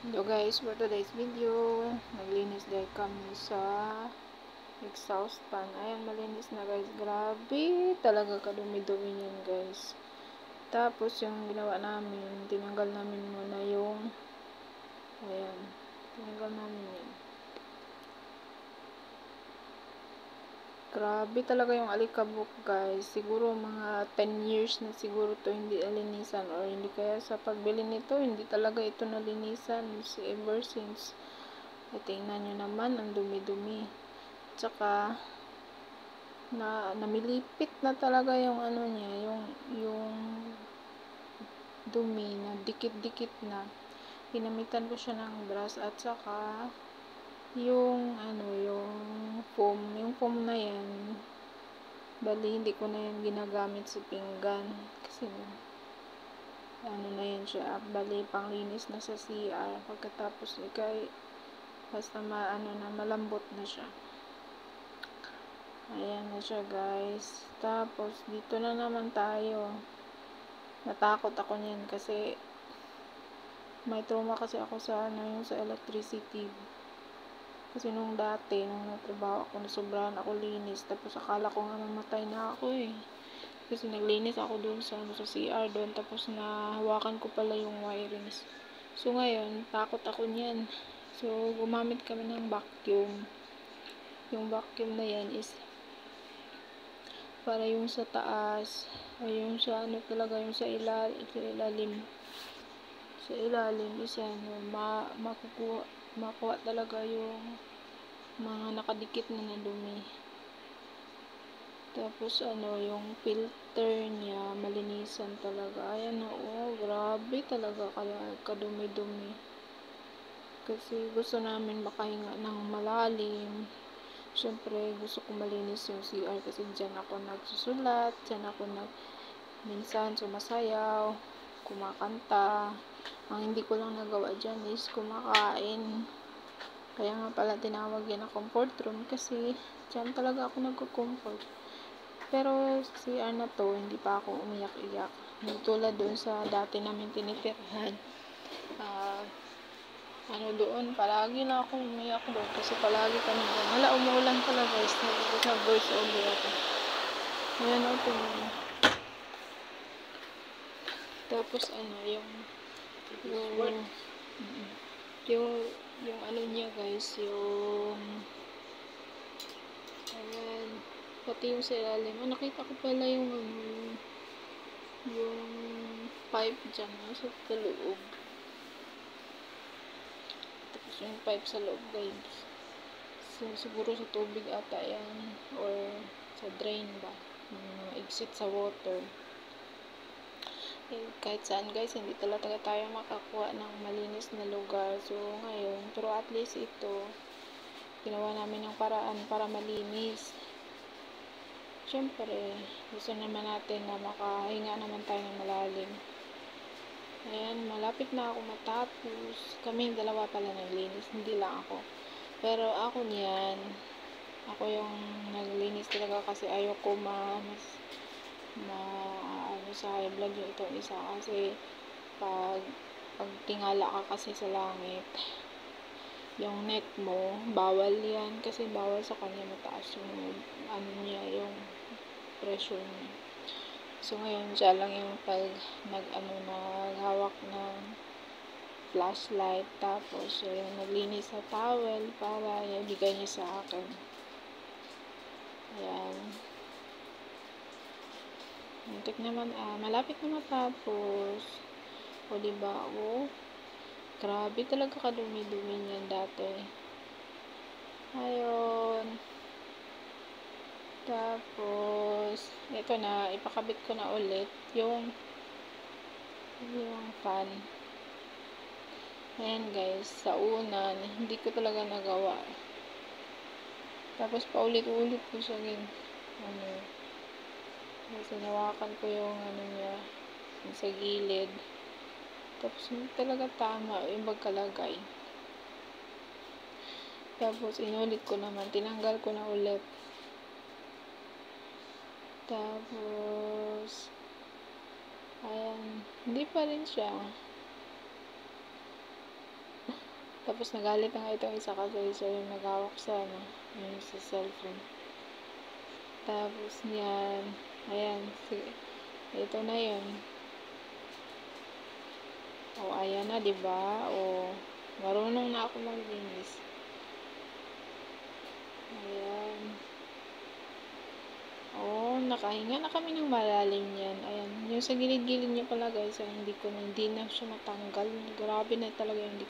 Hello guys, for today's video, naglinis dahil kami sa exhaust fan. Ayan, malinis na guys. Grabe, talaga kadumi-dumi yan guys. Tapos yung ginawa namin, tinanggal namin muna yung ayan, tinanggal namin yan. Grabe talaga yung alikabok guys. Siguro mga 10 years na siguro to hindi alinisan, or hindi kaya sa pagbili nito hindi talaga ito nalinisan ever since. At tingnan nyo naman ang dumi-dumi. Tsaka namilipit na talaga yung ano niya, yung dumi na dikit-dikit na. Ginamitan ko siya ng brush at saka yung foam na yan, bali hindi ko na yan ginagamit sa pinggan kasi ano na yan siya, bali panglinis na sa CR pagkatapos basta malambot na siya. Ayan na siya guys. Tapos dito na naman tayo. Natakot ako niyan kasi may trauma kasi ako sa yung sa electricity. Kasi nung dati, nung natrabaho ako, nasobrahan ako linis. Tapos akala ko nga mamatay na ako eh. Kasi naglinis ako doon sa CR doon. Tapos nahawakan ko pala yung wirings. So ngayon, takot ako niyan. So gumamit kami ng vacuum. Yung vacuum na yan is para yung sa taas, ay yung sa talaga, yung sa ilalim. Sa ilalim is yan, makuha talaga yung mga nakadikit na dumi. Tapos yung filter niya malinisan talaga. Ayan grabe talaga kaya kadumi-dumi. Kasi gusto namin makahinga ng malalim. Siyempre gusto ko malinis yung CR kasi dyan ako nagsusulat, dyan ako minsan sumasayaw, kumakanta. Ang hindi ko lang nagawa dyan is kumakain. Kaya nga pala tinawag yan na comfort room kasi dyan talaga ako nagko-comfort. Pero sa CR na to, hindi pa ako umiyak-iyak. Hindi tulad doon sa dati namin tinitirahan. Doon, palagi na ako umiyak doon kasi palagi kami doon. Hala, umuulan pala guys. Nag-voice over ako. Ayan ito. Tapos yung ano niya guys, ayan, pati yung sa ilalim. Nakita ko pala yung pipe dyan sa loob. Tapos yung pipe sa loob guys. So, siguro sa tubig ata yan, or sa drain ba, exit sa water. Kahit saan guys, hindi talaga tayo makakuha ng malinis na lugar. So ngayon, pero at least ito ginawa namin ng paraan para malinis. Syempre gusto naman natin na makahinga naman tayo ng malalim. Ayan, malapit na ako matapos. Kaming dalawa pala naglinis, hindi lang ako. Pero ako niyan, ako yung naglinis talaga kasi ayoko sa high blood yung itong isa kasi pag tingala ka kasi sa langit, yung neck mo bawal yan kasi bawal sa kanya mataas yung yung pressure niya. So ngayon siya lang yung pag naghawak ng flashlight, tapos yung naglinis sa towel para ibigay niya sa akin. Ayan, muntik naman, malapit na matapos. O diba, grabe talaga kadumi-dumi niyan dati. Ayun. Tapos, ito na, ipakabit ko na ulit yung fan. Ayan guys, sa una, hindi ko talaga nagawa. Tapos paulit-ulit ko siya sinawakan ko yung niya sa gilid. Tapos hindi talaga tama yung pagkalagay. Tapos inulit ko naman, tinanggal ko na ulit. Tapos ayan, hindi pa rin siya. Tapos nagalit na nga itong isa kasi siya yung naghawak sa yung sa cellphone. Tapos niyan, ayan, ito na yun. O, ayan na, diba? O, marunong na ako maglinis. Ayan. O, nakahinga na kami ng malalim yan. Ayan, yung sa gilid-gilid niya pala guys, hindi na siya natanggal. Grabe na talaga, hindi